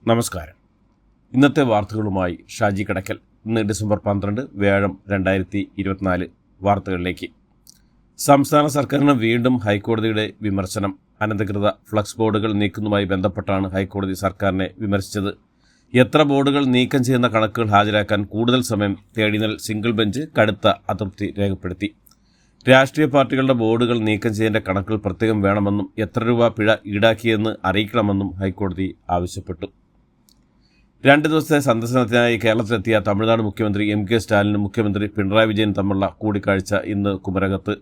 നമസ്കാരം. ഇന്നത്തെ വാർത്തകളുമായി ഷാജി കടക്കൽ. ഇന്ന് ഡിസംബർ 12 വ്യാഴം 2024 വാർത്തകളിലേക്ക്. സംസ്ഥാന സർക്കാരിന് വീണ്ടും ഹൈക്കോടതിയുടെ വിമർശനം. അനധികൃത ഫ്ലക്സ് ബോർഡുകൾ നീക്കുന്നതുമായി ബന്ധപ്പെട്ടാണ് ഹൈക്കോടതി സർക്കാരിനെ വിമർശിച്ചത്. എത്ര ബോർഡുകൾ നീക്കം ചെയ്യുന്ന കണക്കുകൾ ഹാജരാക്കാൻ കൂടുതൽ സമയം തേടിയതിൽ സിംഗിൾ ബെഞ്ച് കടുത്ത അതൃപ്തി രേഖപ്പെടുത്തി. രാഷ്ട്രീയ പാർട്ടികളുടെ ബോർഡുകൾ നീക്കം ചെയ്യേണ്ട കണക്കുകൾ പ്രത്യേകം വേണമെന്നും എത്ര രൂപ പിഴ ഈടാക്കിയെന്ന് അറിയിക്കണമെന്നും ഹൈക്കോടതി ആവശ്യപ്പെട്ടു. 2 ദിവസത്തെ സന്ദർശനത്തിനായി കേരളത്തിലെത്തിയ തമിഴ്നാട് മുഖ്യമന്ത്രി എം.കെ. സ്റ്റാലിനും മുഖ്യമന്ത്രി പിണറായി വിജയൻ തമ്മിലുള്ള കൂടിക്കാഴ്ച ഇന്ന് കുമരകത്ത്.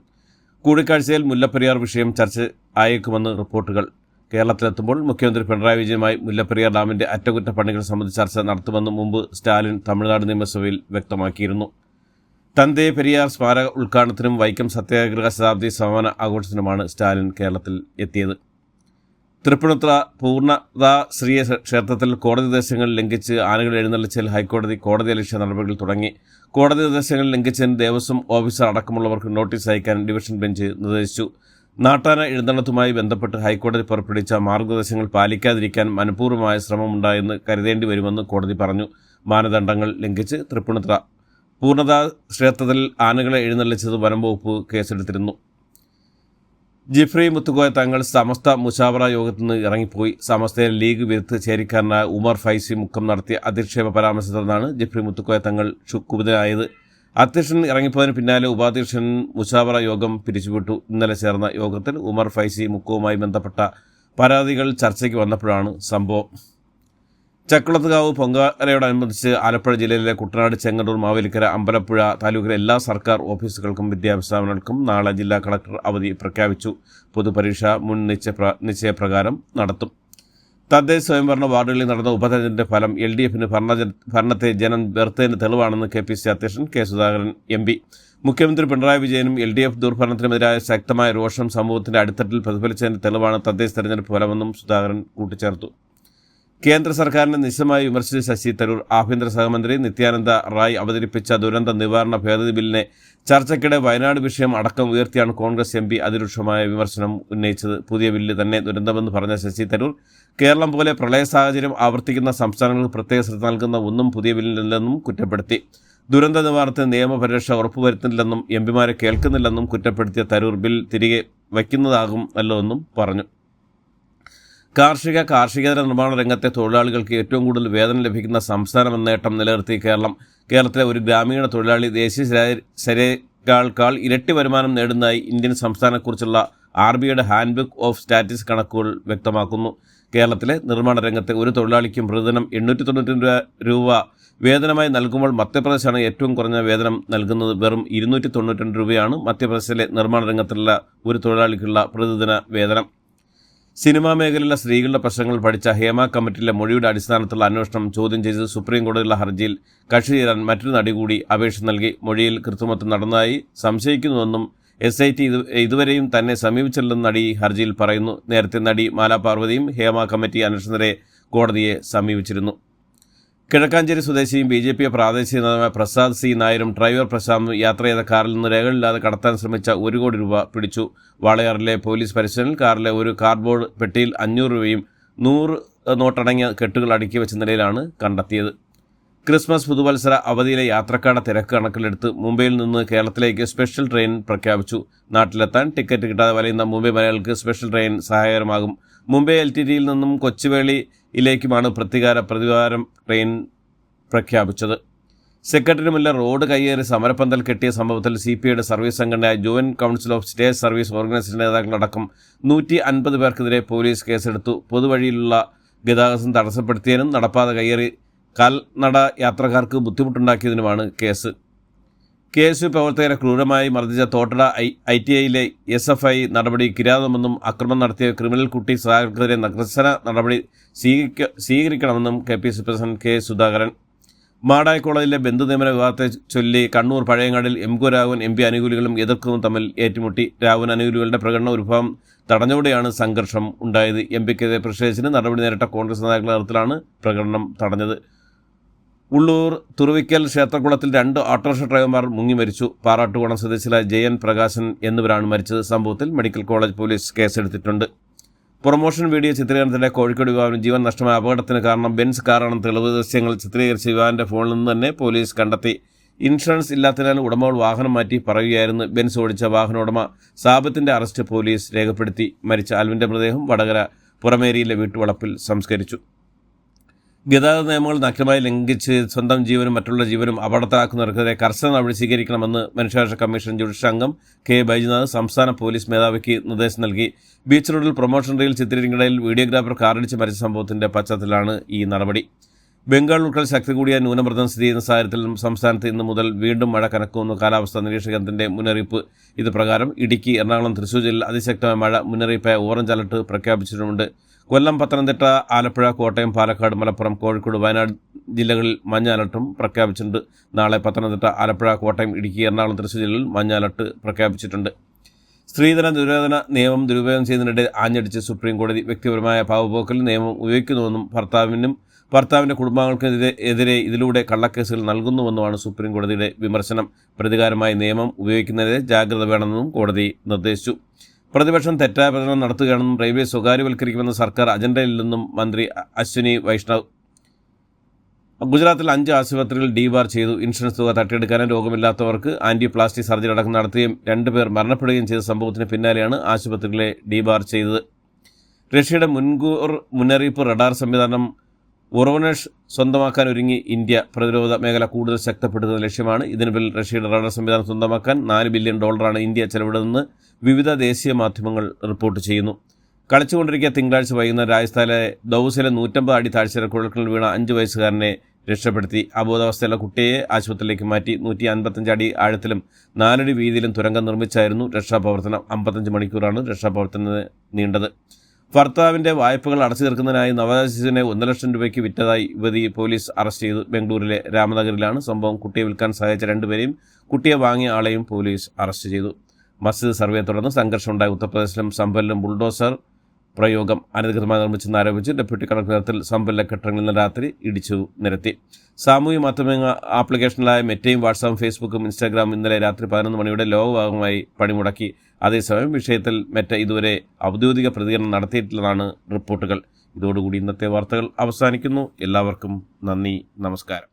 കൂടിക്കാഴ്ചയിൽ മുല്ലപ്പെരിയാർ വിഷയം ചർച്ച ആയേക്കുമെന്ന് റിപ്പോർട്ടുകൾ. കേരളത്തിലെത്തുമ്പോൾ മുഖ്യമന്ത്രി പിണറായി വിജയനുമായി മുല്ലപ്പെരിയാർ ഡാമിന്റെ അറ്റകുറ്റപ്പണികൾ സംബന്ധിച്ച് ചർച്ച നടത്തുമെന്ന് മുമ്പ് സ്റ്റാലിൻ തമിഴ്നാട് നിയമസഭയിൽ വ്യക്തമാക്കിയിരുന്നു. തന്തേ പെരിയാർ സ്മാരക ഉദ്ഘാടനത്തിനും വൈക്കം സത്യാഗ്രഹ ശതാബ്ദി സമാപന ആഘോഷത്തിനുമാണ് സ്റ്റാലിൻ കേരളത്തിൽ എത്തിയത്. തൃപ്പൂണിത്തുറ പൂർണ്ണതാ ശ്രീ ക്ഷേത്രത്തിൽ കോടതി നിർദ്ദേശങ്ങൾ ലംഘിച്ച് ആനകൾ എഴുന്നള്ളിച്ചതിൽ ഹൈക്കോടതി കോടതിയലക്ഷ്യ നടപടികൾ തുടങ്ങി. കോടതി നിർദ്ദേശങ്ങൾ ലംഘിച്ചതിന് ദേവസ്വം ഓഫീസർ അടക്കമുള്ളവർക്ക് നോട്ടീസ് അയക്കാൻ ഡിവിഷൻ ബെഞ്ച് നിർദ്ദേശിച്ചു. നാട്ടാന എഴുന്നള്ളത്തുമായി ബന്ധപ്പെട്ട് ഹൈക്കോടതി പുറപ്പെടുവിച്ച മാർഗനിർദ്ദേശങ്ങൾ പാലിക്കാതിരിക്കാൻ മനഃപൂർവ്വമായ ശ്രമമുണ്ടായെന്ന് കരുതേണ്ടി വരുമെന്ന് കോടതി പറഞ്ഞു. മാനദണ്ഡങ്ങൾ ലംഘിച്ച് തൃപ്പൂണിത്തുറ പൂർണ്ണതാ ക്ഷേത്രത്തിൽ ആനകളെ എഴുന്നള്ളിച്ചത് വനം വകുപ്പ് കേസെടുത്തിരുന്നു. ജിഫ്രി മുത്തുക്കോയ തങ്ങൾ സമസ്ത മുശാവറ യോഗത്തിൽ നിന്ന് ഇറങ്ങിപ്പോയി. സമസ്തയിൽ ലീഗ് വിരുദ്ധ ചേരിക്കാരനായ ഉമർ ഫൈസി മുക്കം നടത്തിയ അധിക്ഷേപ പരാമർശത്തിലാണ് ജിഫ്രി മുത്തുക്കോയ തങ്ങൾ കുപിതനായത്. അധ്യക്ഷൻ ഇറങ്ങിപ്പോയതിന് പിന്നാലെ ഉപാധ്യക്ഷൻ മുശാവറ യോഗം പിരിച്ചുവിട്ടു. ഇന്നലെ ചേർന്ന യോഗത്തിൽ ഉമർ ഫൈസി മുക്കവുമായി ബന്ധപ്പെട്ട പരാതികൾ ചർച്ചയ്ക്ക് വന്നപ്പോഴാണ് സംഭവം. ചക്കുളത്തുകാവ് പൊങ്കാലയോടനുബന്ധിച്ച് ആലപ്പുഴ ജില്ലയിലെ കുട്ടനാട്, ചെങ്ങന്നൂർ, മാവേലിക്കര, അമ്പലപ്പുഴ താലൂക്കിലെ എല്ലാ സർക്കാർ ഓഫീസുകൾക്കും വിദ്യാഭ്യാസ സ്ഥാപനങ്ങൾക്കും നാളെ ജില്ലാ കളക്ടർ അവധി പ്രഖ്യാപിച്ചു. പൊതുപരീക്ഷ മുൻ നിശ്ചയപ്രകാരം നടത്തും. തദ്ദേശ സ്വയംഭരണ വാർഡുകളിൽ നടന്ന ഉപതെരഞ്ഞെടുപ്പിന്റെ ഫലം LDFന് ഭരണത്തെ ജനം വെറുത്തതിന് തെളിവാണെന്ന് KPC അധ്യക്ഷൻ കെ സുധാകരൻ MP. മുഖ്യമന്ത്രി പിണറായി വിജയനും LDF ദുർഭരണത്തിനുമെതിരായ ശക്തമായ രോഷം സമൂഹത്തിന്റെ അടിത്തട്ടിൽ പ്രതിഫലിച്ചതിന്റെ തെളിവാണ് തദ്ദേശ തെരഞ്ഞെടുപ്പ് ഫലമെന്നും സുധാകരൻ കൂട്ടിച്ചേർത്തു. കേന്ദ്ര സർക്കാരിനെ നിശിതമായി വിമർശിച്ച ശശി തരൂർ ആഭ്യന്തര സഹമന്ത്രി നിത്യാനന്ദ റായ് അവതരിപ്പിച്ച ദുരന്ത നിവാരണ ഭേദഗതി ബില്ലിനെ ചർച്ചയ്ക്കിടെ വയനാട് വിഷയം അടക്കം ഉയർത്തിയാണ് കോൺഗ്രസ് MP അതിരൂക്ഷമായ വിമർശനം ഉന്നയിച്ചത്. പുതിയ ബില്ല് തന്നെ ദുരന്തമെന്ന് പറഞ്ഞ ശശി തരൂർ കേരളം പോലെ പ്രളയ സാഹചര്യം ആവർത്തിക്കുന്ന സംസ്ഥാനങ്ങൾക്ക് പ്രത്യേക ശ്രദ്ധ നൽകുന്ന ഒന്നും പുതിയ ബില്ലില്ലെന്നും കുറ്റപ്പെടുത്തി. ദുരന്ത നിവാരണത്തിന് നിയമപരിരക്ഷ ഉറപ്പുവരുത്തുന്നില്ലെന്നും MPമാരെ കേൾക്കുന്നില്ലെന്നും കുറ്റപ്പെടുത്തിയ തരൂർ ബിൽ തിരികെ വയ്ക്കുന്നതാകും നല്ലതെന്നും പറഞ്ഞു. കാർഷികേതര നിർമ്മാണ രംഗത്തെ തൊഴിലാളികൾക്ക് ഏറ്റവും കൂടുതൽ വേതനം ലഭിക്കുന്ന സംസ്ഥാനമെന്ന നേട്ടം നിലനിർത്തി കേരളത്തിലെ ഒരു ഗ്രാമീണ തൊഴിലാളി ദേശീയ ശരാശരിയേക്കാൾ ഇരട്ടി വരുമാനം നേടുന്നതായി ഇന്ത്യൻ സംസ്ഥാനത്തെക്കുറിച്ചുള്ള RBIയുടെ ഹാൻഡ്ബുക്ക് ഓഫ് സ്റ്റാറ്റിസ്റ്റിക്സ് കണക്കുകൾ വ്യക്തമാക്കുന്നു. കേരളത്തിലെ നിർമ്മാണ രംഗത്തെ ഒരു തൊഴിലാളിക്കും പ്രതിദിനം 892 രൂപ വേതനമായി നൽകുമ്പോൾ മധ്യപ്രദേശാണ് ഏറ്റവും കുറഞ്ഞ വേതനം നൽകുന്നത്. വെറും 292 രൂപയാണ് മധ്യപ്രദേശിലെ നിർമ്മാണ രംഗത്തുള്ള ഒരു തൊഴിലാളിക്കുള്ള പ്രതിദിന വേതനം. സിനിമാ മേഖലയിലെ സ്ത്രീകളുടെ പ്രശ്നങ്ങൾ പഠിച്ച ഹേമ കമ്മിറ്റിയിലെ മൊഴിയുടെ അടിസ്ഥാനത്തിലുള്ള അന്വേഷണം ചോദ്യം ചെയ്ത് സുപ്രീം കോടതിയിലുള്ള ഹർജിയിൽ കക്ഷി ചേരാൻ മറ്റൊരു നടി കൂടി അപേക്ഷ നൽകി. മൊഴിയിൽ കൃത്രിമത്വം നടന്നതായി സംശയിക്കുന്നുവെന്നും SIT ഇതുവരെയും തന്നെ സമീപിച്ചില്ലെന്ന് നടി ഹർജിയിൽ പറയുന്നു. നേരത്തെ നടി മാലാ പാർവതിയും ഹേമ കമ്മിറ്റി അന്വേഷണത്തിനെതിരെ കോടതിയെ സമീപിച്ചിരുന്നു. കിഴക്കാഞ്ചേരി സ്വദേശിയും BJP പ്രാദേശിക നേതാവായ പ്രസാദ് C. നായരും ഡ്രൈവർ പ്രശാന്തും യാത്ര ചെയ്ത കാറിൽ നിന്ന് രേഖകളില്ലാതെ കടത്താൻ ശ്രമിച്ച 1 കോടി രൂപ പിടിച്ചു. വാളയാറിലെ പോലീസ് പരിശോധനയിൽ കാറിലെ ഒരു കാർഡ്ബോർഡ് പെട്ടിയിൽ 500 രൂപയും 100 നോട്ടടങ്ങിയ കെട്ടുകൾ അടുക്കി വെച്ച നിലയിലാണ് കണ്ടെത്തിയത്. ക്രിസ്മസ് പുതുവത്സര അവധിയിലെ യാത്രക്കാരുടെ തിരക്ക് കണക്കിലെടുത്ത് മുംബൈയിൽ നിന്ന് കേരളത്തിലേക്ക് സ്പെഷ്യൽ ട്രെയിൻ പ്രഖ്യാപിച്ചു. നാട്ടിലെത്താൻ ടിക്കറ്റ് കിട്ടാതെ വലയുന്ന മുംബൈ മലയാളികൾക്ക് സ്പെഷ്യൽ ട്രെയിൻ സഹായകരമാകും. മുംബൈ LTTയിൽ നിന്നും കൊച്ചുവേളിയിലേക്കുമാണ് പ്രതിവാരം ട്രെയിൻ പ്രഖ്യാപിച്ചത്. സെക്രട്ടറി മുല്ല റോഡ് കയ്യേറി സമരപ്പന്തൽ കെട്ടിയ സംഭവത്തിൽ CPIയുടെ സർവീസ് സംഘടനയായ joint council of state service organisation നേതാക്കളടക്കം 150 പേർക്കെതിരെ പോലീസ് കേസെടുത്തു. പൊതുവഴിയിലുള്ള ഗതാഗതം തടസ്സപ്പെടുത്തിയതിനും നടപ്പാത കയ്യേറി കാൽനട യാത്രക്കാർക്ക് ബുദ്ധിമുട്ടുണ്ടാക്കിയതിനുമാണ് കേസ്. KSU പ്രവർത്തകരെ ക്രൂരമായി മർദ്ദിച്ച തോട്ടട ITIയിലെ SFI നടപടി കിരാതമെന്നും അക്രമം നടത്തിയ ക്രിമിനൽ കുട്ടി സഹായകർക്കെതിരെ കർശന നടപടി സ്വീകരിക്കണമെന്നും KPC president K. Sudhakaran. Madayi കോളേജിലെ ബന്ധു നിയമന വിവാദത്തെ ചൊല്ലി കണ്ണൂർ പഴയങ്ങാടിൽ M.K. രാഘവൻ MP അനുകൂലികളും എതിർക്കുന്നതും തമ്മിൽ ഏറ്റുമുട്ടി. രാഘവൻ അനുകൂലികളുടെ പ്രകടന ഉത്ഭവം തടഞ്ഞതോടെയാണ് സംഘർഷം ഉണ്ടായത്. MPക്കെതിരെ പ്രതിഷേധിച്ചതിന് നടപടി നേരിട്ട കോൺഗ്രസ് നേതാക്കളുടെ നേതൃത്വത്തിലാണ് പ്രകടനം തടഞ്ഞത്. ഉള്ളൂർ തുറുവിക്കൽ ക്ഷേത്രകുളത്തിൽ 2 ഓട്ടോറിക്ഷ ഡ്രൈവർമാർ മുങ്ങി മരിച്ചു. പാറാട്ടുകോണം സ്വദേശികളായ ജയൻ, പ്രകാശൻ എന്നിവരാണ് മരിച്ചത്. സംഭവത്തിൽ മെഡിക്കൽ കോളേജ് പോലീസ് കേസെടുത്തിട്ടുണ്ട്. പ്രൊമോഷൻ വീഡിയോ ചിത്രീകരണത്തിലെ കോഴിക്കോട് യുവാവിന് ജീവൻ നഷ്ടമായ അപകടത്തിന് കാരണം ബെൻസ് കാറാണെന്ന് തെളിവ് ദൃശ്യങ്ങൾ ചിത്രീകരിച്ച യുവാവിൻ്റെ ഫോണിൽ നിന്ന് തന്നെ പോലീസ് കണ്ടെത്തി. ഇൻഷുറൻസ് ഇല്ലാത്തതിനാൽ ഉടമകൾ വാഹനം മാറ്റി പറയുകയായിരുന്നു. ബെൻസ് ഓടിച്ച വാഹന ഉടമ സാബിത്തിൻ്റെ അറസ്റ്റ് പോലീസ് രേഖപ്പെടുത്തി. മരിച്ച ആൽവിൻ്റെ മൃതദേഹം വടകര പുറമേരിയിലെ വീട്ടുവളപ്പിൽ സംസ്കരിച്ചു. ഗതാഗത നിയമങ്ങൾ നഗ്നമായി ലംഘിച്ച് സ്വന്തം ജീവനും മറ്റുള്ള ജീവനും അപകടത്തിലാക്കുന്നവർക്കെതിരെ കർശന നടപടി സ്വീകരിക്കണമെന്ന് മനുഷ്യാവകാശ കമ്മീഷൻ ജുഡീഷ്യൽ അംഗം കെ ബൈജുനാഥ് സംസ്ഥാന പോലീസ് മേധാവിക്ക് നിർദ്ദേശം നൽകി. ബീച്ച് റോഡിൽ പ്രൊമോഷൻ റീൽ ചിത്രീകരിക്കുന്നതിൽ വീഡിയോഗ്രാഫർ കാറിടിച്ച് മരിച്ച സംഭവത്തിന്റെ പശ്ചാത്തലത്തിലാണ് ഈ നടപടി. ബംഗാൾ ഉൾക്കടൽ ശക്തി കൂടിയ ന്യൂനമർദ്ദം സ്ഥിതി ചെയ്യുന്ന സാഹചര്യത്തിൽ സംസ്ഥാനത്ത് ഇന്ന് മുതൽ വീണ്ടും മഴ കനക്കുമെന്ന് കാലാവസ്ഥാ നിരീക്ഷണ കേന്ദ്രത്തിന്റെ മുന്നറിയിപ്പ്. ഇത് പ്രകാരം ഇടുക്കി, എറണാകുളം, തൃശൂർ ജില്ലയിൽ അതിശക്തമായ മഴ മുന്നറിയിപ്പായ ഓറഞ്ച് അലർട്ട് പ്രഖ്യാപിച്ചിട്ടുമുണ്ട്. കൊല്ലം, പത്തനംതിട്ട, ആലപ്പുഴ, കോട്ടയം, പാലക്കാട്, മലപ്പുറം, കോഴിക്കോട്, വയനാട് ജില്ലകളിൽ മഞ്ഞ അലർട്ടും പ്രഖ്യാപിച്ചിട്ടുണ്ട്. നാളെ പത്തനംതിട്ട, ആലപ്പുഴ, കോട്ടയം, ഇടുക്കി, എറണാകുളം, തൃശൂർ ജില്ലകളിൽ മഞ്ഞ അലർട്ട് പ്രഖ്യാപിച്ചിട്ടുണ്ട്. സ്ത്രീധന ദുര്യോധന നിയമം ദുരുപയോഗം ചെയ്യുന്നതിനിടെ ആഞ്ഞടിച്ച് സുപ്രീം കോടതി. വ്യക്തിപരമായ പാവപോക്കൽ നിയമം ഉപയോഗിക്കുന്നുവെന്നും ഭർത്താവിൻ്റെ കുടുംബാംഗങ്ങൾക്കെതിരെ ഇതിലൂടെ കള്ളക്കേസുകൾ നൽകുന്നുവെന്നുമാണ് സുപ്രീം കോടതിയുടെ വിമർശനം. പ്രതികാരമായി നിയമം ഉപയോഗിക്കുന്നതിന് ജാഗ്രത വേണമെന്നും കോടതി നിർദ്ദേശിച്ചു. പ്രതിപക്ഷം തെറ്റായ പ്രചരണം നടത്തുകയാണെന്നും റെയിൽവേ സ്വകാര്യവൽക്കരിക്കുമെന്ന സർക്കാർ അജണ്ടയില്ലെന്നും മന്ത്രി അശ്വിനി വൈഷ്ണവ്. ഗുജറാത്തിൽ 5 ആശുപത്രികൾ ഡീബാർ ചെയ്തു. ഇൻഷുറൻസ് തുക തട്ടിയെടുക്കാനും രോഗമില്ലാത്തവർക്ക് ആൻറ്റിപ്ലാസ്റ്റിക് സർജറി അടക്കം നടത്തുകയും 2 പേർ മരണപ്പെടുകയും ചെയ്ത സംഭവത്തിന് പിന്നാലെയാണ് ആശുപത്രികളെ ഡീബാർ ചെയ്തത്. റഷ്യയുടെ മുന്നറിയിപ്പ് റഡാർ സംവിധാനം വോറോനെഷ് സ്വന്തമാക്കാൻ ഒരുങ്ങി ഇന്ത്യ. പ്രതിരോധ മേഖല കൂടുതൽ ശക്തിപ്പെടുത്തുന്ന ലക്ഷ്യമാണ്. ഇതിന് പിന്നിൽ റഷ്യയുടെ റഡാർ സംവിധാനം സ്വന്തമാക്കാൻ $4 ബില്യൺ ഇന്ത്യ ചെലവിടുന്നതെന്ന് വിവിധ ദേശീയ മാധ്യമങ്ങൾ റിപ്പോർട്ട് ചെയ്യുന്നു. കളിച്ചുകൊണ്ടിരിക്കുക തിങ്കളാഴ്ച വൈകുന്നേരം രാജസ്ഥാനിലെ ദൌസിലെ 150 അടി താഴ്ചയിലെ കുഴൽക്കിണറിൽ വീണ 5 വയസ്സുകാരനെ രക്ഷപ്പെടുത്തി. അബോധാവസ്ഥയിലുള്ള കുട്ടിയെ ആശുപത്രിയിലേക്ക് മാറ്റി. 155 അടി ആഴത്തിലും 4 അടി വീതിയിലും തുരങ്കം നിർമ്മിച്ചായിരുന്നു രക്ഷാപ്രവർത്തനം. 55 മണിക്കൂറാണ് രക്ഷാപ്രവർത്തനം നീണ്ടത്. ഭർത്താവിൻ്റെ വായ്പകൾ അടച്ചു തീർക്കുന്നതിനായി നവജാത ശിശുവിനെ 1 ലക്ഷം രൂപയ്ക്ക് വിറ്റതായി യുവതി പോലീസ് അറസ്റ്റ് ചെയ്തു. ബംഗളൂരിലെ രാമനഗറിലാണ് സംഭവം. കുട്ടിയെ വിൽക്കാൻ സഹായിച്ച 2 പേരെയും കുട്ടിയെ വാങ്ങിയ ആളെയും പോലീസ് അറസ്റ്റ് ചെയ്തു. മസ്ജിദ് സർവേ തുടർന്ന് സംഘർഷമുണ്ടായ ഉത്തർപ്രദേശിലും സംഭലിലും ബുൾഡോസർ പ്രയോഗം അനധികൃതമായി നിർമ്മിച്ചെന്ന് ആരോപിച്ച് ഡെപ്യൂട്ടി കളക്ടർ നേതൃത്വത്തിൽ സംഭലിലെ കെട്ടിടങ്ങളിൽ നിന്ന് രാത്രി ഇടിച്ചു നിരത്തി. സാമൂഹ്യ മാധ്യമ ആപ്ലിക്കേഷനുകളായ മെറ്റയും വാട്സാപ്പും ഫേസ്ബുക്കും ഇൻസ്റ്റാഗ്രാമും ഇന്നലെ രാത്രി 11 മണിയുടെ ലോകഭാഗമായി പണിമുടക്കി. അതേസമയം വിഷയത്തിൽ മെറ്റ ഇതുവരെ ഔദ്യോഗിക പ്രതികരണം നടത്തിയിട്ടില്ലെന്നാണ് റിപ്പോർട്ടുകൾ. ഇതോടുകൂടി ഇന്നത്തെ വാർത്തകൾ അവസാനിക്കുന്നു. എല്ലാവർക്കും നന്ദി, നമസ്കാരം.